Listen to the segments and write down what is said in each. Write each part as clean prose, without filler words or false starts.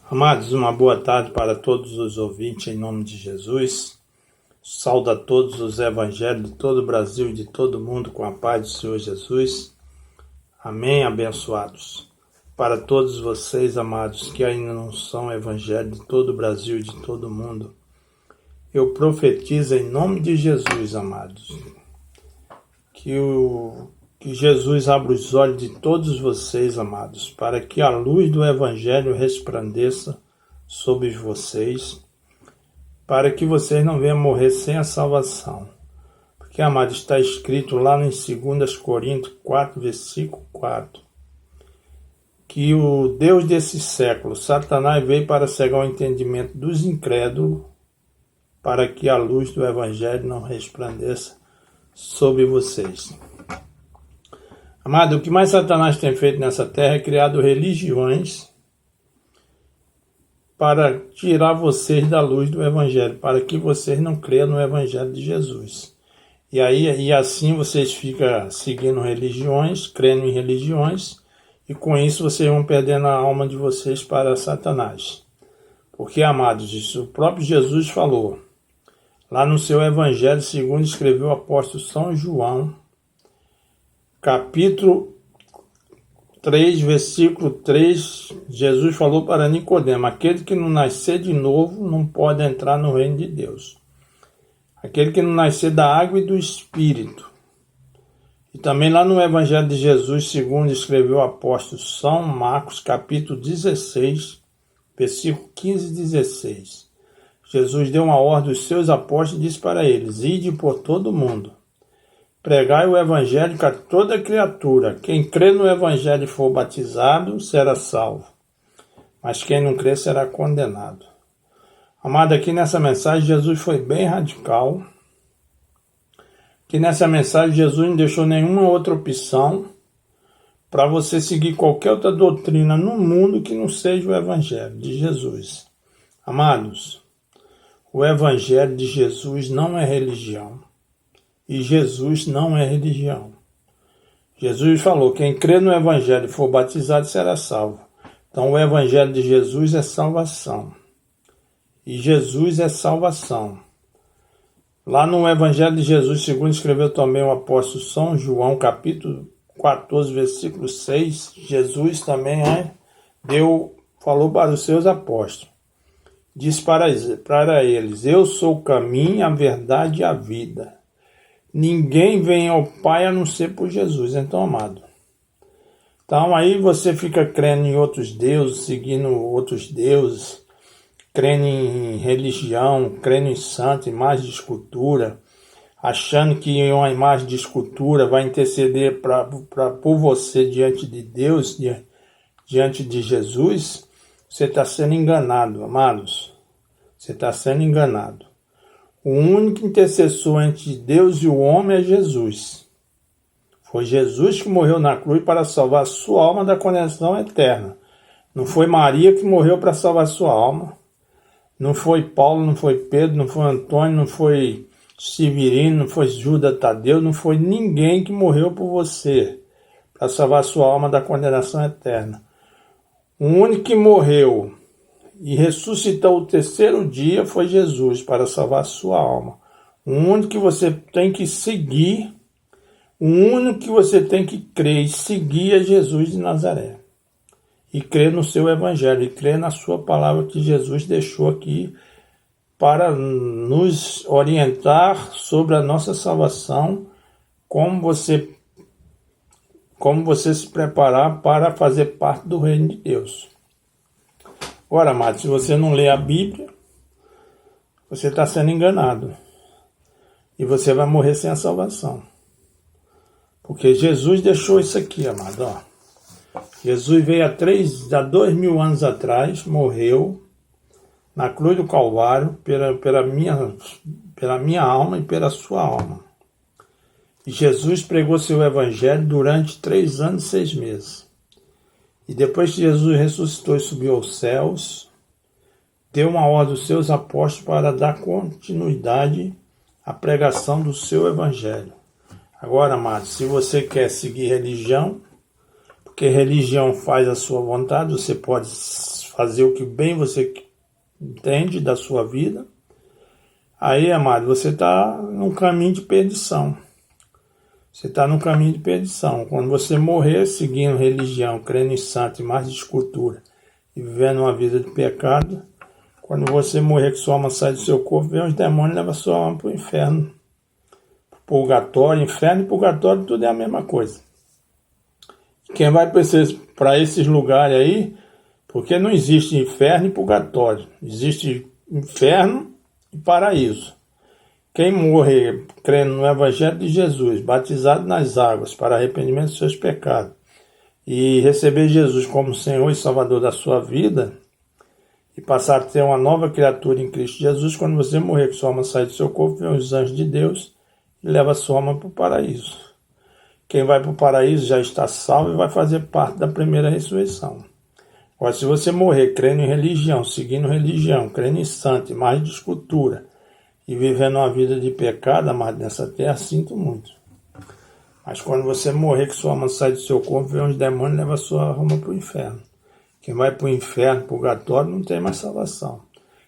Amados, uma boa tarde para todos os ouvintes em nome de Jesus. Saúdo a todos os evangelhos de todo o Brasil e de todo o mundo com a paz do Senhor Jesus. Amém, abençoados. Para todos vocês, amados, que ainda não são evangelho de todo o Brasil e de todo o mundo, eu profetizo em nome de Jesus, amados, que Jesus abra os olhos de todos vocês, amados, para que a luz do Evangelho resplandeça sobre vocês, para que vocês não venham morrer sem a salvação. Porque, amados, está escrito lá em 2 Coríntios 4, versículo 4, que o Deus desse século, Satanás, veio para cegar o entendimento dos incrédulos, para que a luz do Evangelho não resplandeça sobre vocês. Amado, o que mais Satanás tem feito nessa terra é criado religiões para tirar vocês da luz do Evangelho, para que vocês não creiam no Evangelho de Jesus. E assim vocês ficam seguindo religiões, crendo em religiões, e com isso vocês vão perdendo a alma de vocês para Satanás. Porque, amados, isso o próprio Jesus falou, lá no seu Evangelho, segundo escreveu o apóstolo São João, capítulo 3, versículo 3, Jesus falou para Nicodemo: aquele que não nascer de novo não pode entrar no reino de Deus. Aquele que não nascer da água e do Espírito. E também lá no Evangelho de Jesus, segundo escreveu o apóstolo São Marcos, capítulo 16, versículo 15 e 16. Jesus deu uma ordem aos seus apóstolos e disse para eles: ide por todo o mundo, pregai o Evangelho a toda criatura. Quem crê no Evangelho e for batizado será salvo, mas quem não crê será condenado. Amado, aqui nessa mensagem Jesus foi bem radical, que nessa mensagem Jesus não deixou nenhuma outra opção para você seguir qualquer outra doutrina no mundo que não seja o Evangelho de Jesus. Amados, o Evangelho de Jesus não é religião. E Jesus não é religião. Jesus falou: quem crê no Evangelho e for batizado será salvo. Então o Evangelho de Jesus é salvação. E Jesus é salvação. Lá no Evangelho de Jesus, segundo escreveu também o apóstolo São João, capítulo 14, versículo 6, Jesus também falou para os seus apóstolos. Diz para eles: eu sou o caminho, a verdade e a vida. Ninguém vem ao Pai a não ser por Jesus. Então, amado, então aí você fica crendo em outros deuses, seguindo outros deuses, crendo em religião, crendo em santo, imagem de escultura, achando que uma imagem de escultura vai interceder por você diante de Deus, diante de Jesus. Você está sendo enganado, amados. Você está sendo enganado. O único intercessor entre Deus e o homem é Jesus. Foi Jesus que morreu na cruz para salvar a sua alma da condenação eterna. Não foi Maria que morreu para salvar a sua alma. Não foi Paulo, não foi Pedro, não foi Antônio, não foi Severino, não foi Judas Tadeu, não foi ninguém que morreu por você para salvar a sua alma da condenação eterna. O único que morreu e ressuscitou o terceiro dia foi Jesus para salvar a sua alma. O único que você tem que seguir, o único que você tem que crer e seguir é Jesus de Nazaré. E crer no seu Evangelho, e crer na sua palavra que Jesus deixou aqui para nos orientar sobre a nossa salvação, como você se preparar para fazer parte do reino de Deus. Ora, amado, se você não lê a Bíblia, você está sendo enganado. E você vai morrer sem a salvação. Porque Jesus deixou isso aqui, amado. Ó. Jesus veio há 2.000 anos atrás, morreu na cruz do Calvário pela minha alma e pela sua alma. E Jesus pregou seu Evangelho durante 3 anos e 6 meses. E depois que Jesus ressuscitou e subiu aos céus, deu uma ordem aos seus apóstolos para dar continuidade à pregação do seu Evangelho. Agora, amados, se você quer seguir religião, porque religião faz a sua vontade, você pode fazer o que bem você entende da sua vida, aí, amado, você está num caminho de perdição. Você está num caminho de perdição. Quando você morrer seguindo religião, crendo em santo e mais de escultura, e vivendo uma vida de pecado, quando você morrer que sua alma sai do seu corpo, vem os demônios e levam sua alma para o inferno. Purgatório, inferno e purgatório, tudo é a mesma coisa. Quem vai para esses lugares aí, porque não existe inferno e purgatório, existe inferno e paraíso. Quem morrer crendo no Evangelho de Jesus, batizado nas águas para arrependimento dos seus pecados, e receber Jesus como Senhor e Salvador da sua vida, e passar a ter uma nova criatura em Cristo Jesus, quando você morrer, que sua alma sai do seu corpo, vem os anjos de Deus e leva a sua alma para o paraíso. Quem vai para o paraíso já está salvo e vai fazer parte da primeira ressurreição. Agora, se você morrer crendo em religião, seguindo religião, crendo em santo, mais de escultura, e vivendo uma vida de pecado, amado, nessa terra, sinto muito. Mas quando você morrer, que sua alma sai do seu corpo, vem uns demônios e leva a sua alma para o inferno. Quem vai para o inferno, purgatório, não tem mais salvação.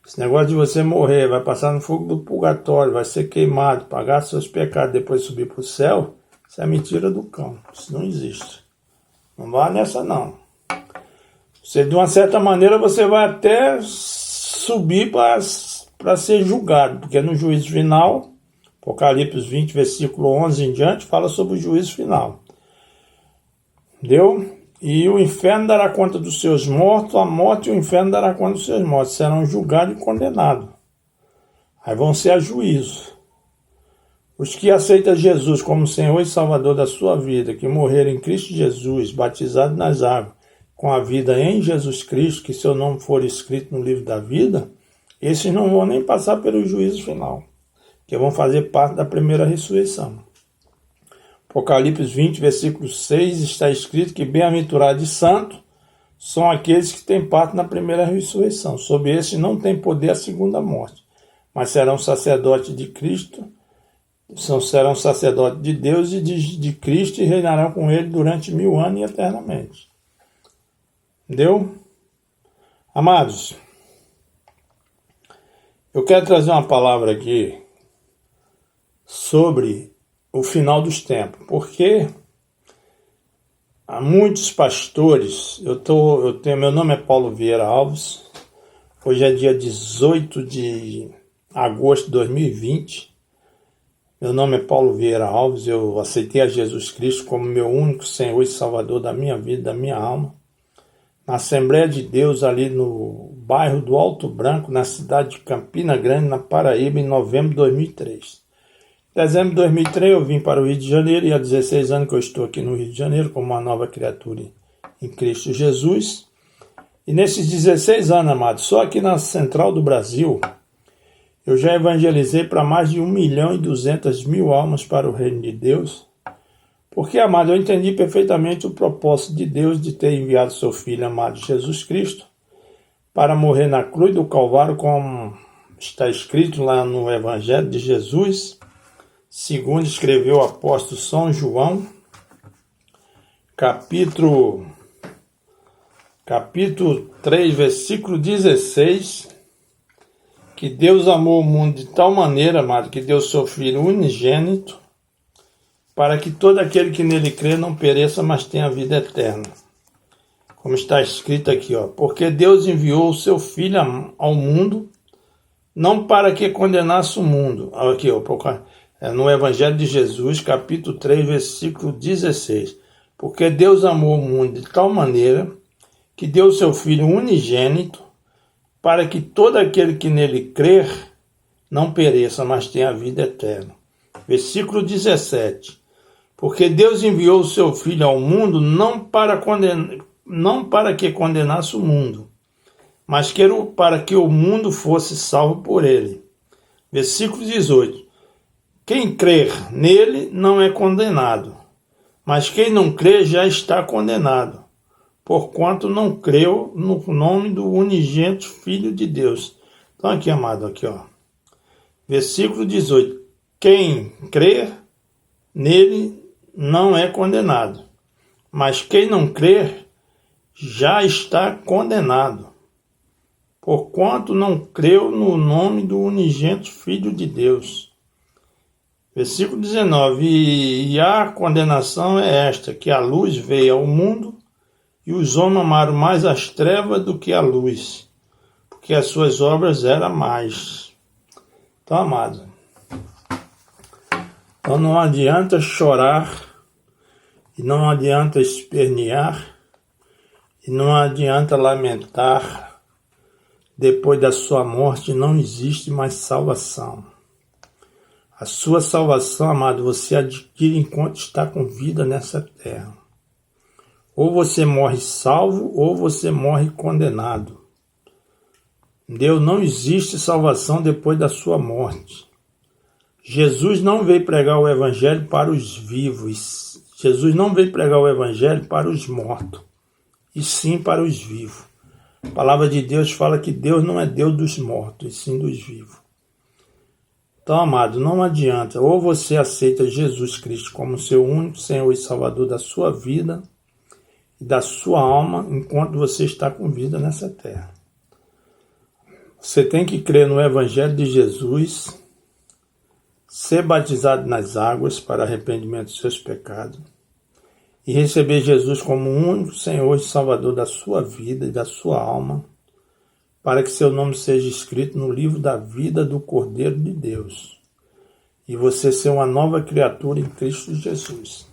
Esse negócio de você morrer, vai passar no fogo do purgatório, vai ser queimado, pagar seus pecados, depois subir para o céu, isso é mentira do cão. Isso não existe. Não vá nessa, não. Você, de uma certa maneira, você vai até subir para ser julgado, porque no juízo final, Apocalipse 20, versículo 11 em diante, fala sobre o juízo final. Entendeu? E o inferno dará conta dos seus mortos, a morte e o inferno dará conta dos seus mortos. Serão julgados e condenados. Aí vão ser a juízo. Os que aceitam Jesus como Senhor e Salvador da sua vida, que morreram em Cristo Jesus, batizados nas águas, com a vida em Jesus Cristo, que seu nome for escrito no livro da vida, esses não vão nem passar pelo juízo final, que vão fazer parte da primeira ressurreição. Apocalipse 20, versículo 6, está escrito que bem-aventurados e santos são aqueles que têm parte na primeira ressurreição. Sobre esses não tem poder a segunda morte, mas serão sacerdotes de Cristo, serão sacerdotes de Deus e de Cristo e reinarão com ele durante 1000 anos e eternamente. Entendeu? Amados, eu quero trazer uma palavra aqui sobre o final dos tempos, porque há muitos pastores, meu nome é Paulo Vieira Alves, hoje é dia 18 de agosto de 2020, meu nome é Paulo Vieira Alves, eu aceitei a Jesus Cristo como meu único Senhor e Salvador da minha vida, da minha alma, na Assembleia de Deus ali no bairro do Alto Branco, na cidade de Campina Grande, na Paraíba, em novembro de 2003. Em dezembro de 2003 eu vim para o Rio de Janeiro e há 16 anos que eu estou aqui no Rio de Janeiro como uma nova criatura em Cristo Jesus. E nesses 16 anos, amados, só aqui na Central do Brasil, eu já evangelizei para mais de 1.200.000 almas para o reino de Deus. Porque, amado, eu entendi perfeitamente o propósito de Deus de ter enviado seu Filho amado Jesus Cristo para morrer na cruz do Calvário, como está escrito lá no Evangelho de Jesus, segundo escreveu o apóstolo São João, capítulo 3, versículo 16, que Deus amou o mundo de tal maneira, amado, que deu seu Filho unigênito, para que todo aquele que nele crê não pereça, mas tenha vida eterna. Como está escrito aqui, porque Deus enviou o seu Filho ao mundo, não para que condenasse o mundo. Aqui, no Evangelho de Jesus, capítulo 3, versículo 16. Porque Deus amou o mundo de tal maneira que deu o seu Filho unigênito, para que todo aquele que nele crer não pereça, mas tenha vida eterna. Versículo 17. Porque Deus enviou o seu Filho ao mundo não para que condenasse o mundo, mas para que o mundo fosse salvo por ele. Versículo 18. Quem crer nele não é condenado, mas quem não crê já está condenado, porquanto não creu no nome do unigênito Filho de Deus. Então aqui, amado, versículo 18. Quem crer nele não é condenado, mas quem não crer já está condenado, porquanto não creu no nome do unigênito Filho de Deus. Versículo 19, e a condenação é esta, que a luz veio ao mundo, e os homens amaram mais as trevas do que a luz, porque as suas obras eram más. Então, amados, então não adianta chorar, e não adianta espernear, e não adianta lamentar. Depois da sua morte não existe mais salvação. A sua salvação, amado, você adquire enquanto está com vida nessa terra. Ou você morre salvo, ou você morre condenado. Deus, não existe salvação depois da sua morte. Jesus não veio pregar o evangelho para os vivos. Jesus não veio pregar o evangelho para os mortos, e sim para os vivos. A palavra de Deus fala que Deus não é Deus dos mortos, e sim dos vivos. Então, amado, não adianta. Ou você aceita Jesus Cristo como seu único Senhor e Salvador da sua vida e da sua alma enquanto você está com vida nessa terra. Você tem que crer no Evangelho de Jesus, ser batizado nas águas para arrependimento dos seus pecados e receber Jesus como o único Senhor e Salvador da sua vida e da sua alma, para que seu nome seja escrito no livro da vida do Cordeiro de Deus, e você ser uma nova criatura em Cristo Jesus.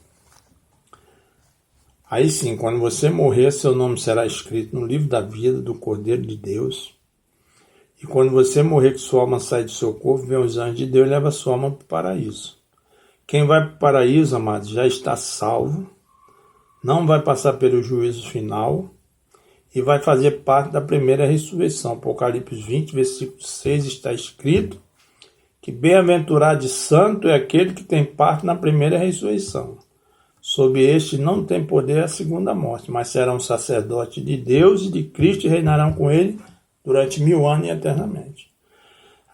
Aí sim, quando você morrer, seu nome será escrito no livro da vida do Cordeiro de Deus, e quando você morrer, que sua alma sai do seu corpo, vem os anjos de Deus e leva sua alma para o paraíso. Quem vai para o paraíso, amados, já está salvo, não vai passar pelo juízo final, e vai fazer parte da primeira ressurreição. Apocalipse 20, versículo 6 está escrito que bem-aventurado e santo é aquele que tem parte na primeira ressurreição. Sob este não tem poder a segunda morte, mas serão sacerdotes de Deus e de Cristo e reinarão com ele durante 1000 anos e eternamente.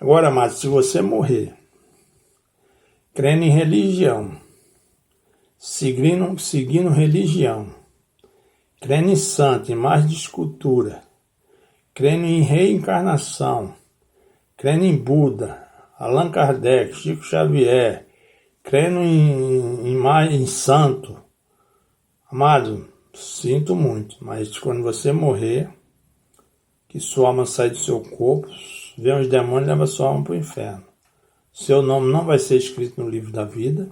Agora, amados, se você morrer crendo em religião, seguindo religião, crendo em santo, imagem de escultura, crendo em reencarnação, crendo em Buda, Allan Kardec, Chico Xavier, crendo em santo, amado, sinto muito, mas quando você morrer, que sua alma sai do seu corpo, vem os demônios e leva sua alma para o inferno. Seu nome não vai ser escrito no livro da vida,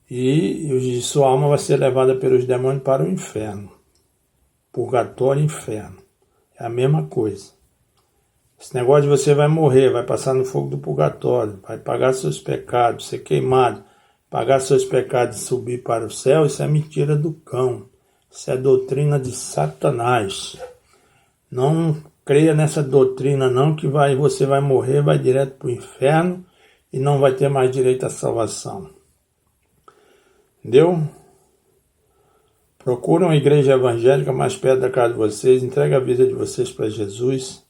e sua alma vai ser levada pelos demônios para o inferno. Purgatório e inferno. É a mesma coisa. Esse negócio de você vai morrer, vai passar no fogo do purgatório, vai pagar seus pecados, ser queimado, pagar seus pecados e subir para o céu, isso é mentira do cão. Isso é doutrina de Satanás. Não creia nessa doutrina não, que você vai morrer, vai direto para o inferno e não vai ter mais direito à salvação. Entendeu? Procure uma igreja evangélica mais perto da casa de vocês, entregue a vida de vocês para Jesus,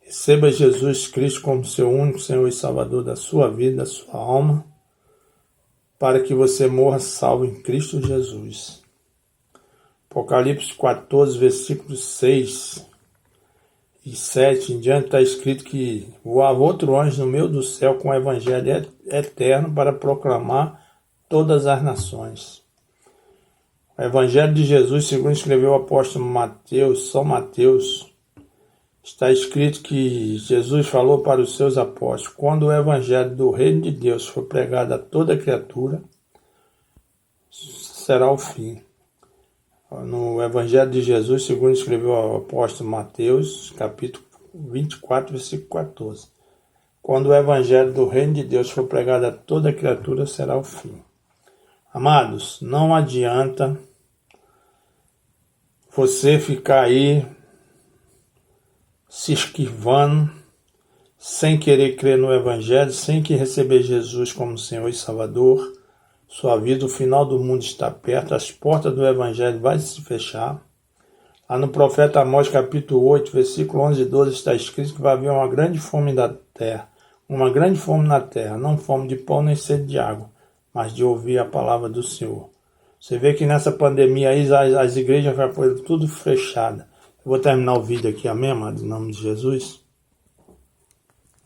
receba Jesus Cristo como seu único Senhor e Salvador da sua vida, da sua alma, para que você morra salvo em Cristo Jesus. Apocalipse 14, versículos 6 e 7 em diante está escrito que voava outro anjo no meio do céu com o evangelho eterno para proclamar todas as nações. O Evangelho de Jesus, segundo escreveu o apóstolo Mateus, São Mateus, está escrito que Jesus falou para os seus apóstolos: quando o Evangelho do Reino de Deus for pregado a toda criatura, será o fim. No Evangelho de Jesus, segundo escreveu o apóstolo Mateus, capítulo 24, versículo 14. Quando o Evangelho do Reino de Deus for pregado a toda criatura, será o fim. Amados, não adianta você ficar aí se esquivando, sem querer crer no Evangelho, sem que receber Jesus como Senhor e Salvador. Sua vida, o final do mundo está perto, as portas do Evangelho vão se fechar. Lá no profeta Amós, capítulo 8, versículo 11 e 12, está escrito que vai haver uma grande fome na terra, não fome de pão nem sede de água, mas de ouvir a palavra do Senhor. Você vê que nessa pandemia aí as igrejas foram tudo fechadas. Vou terminar o vídeo aqui, amém, amado, em nome de Jesus.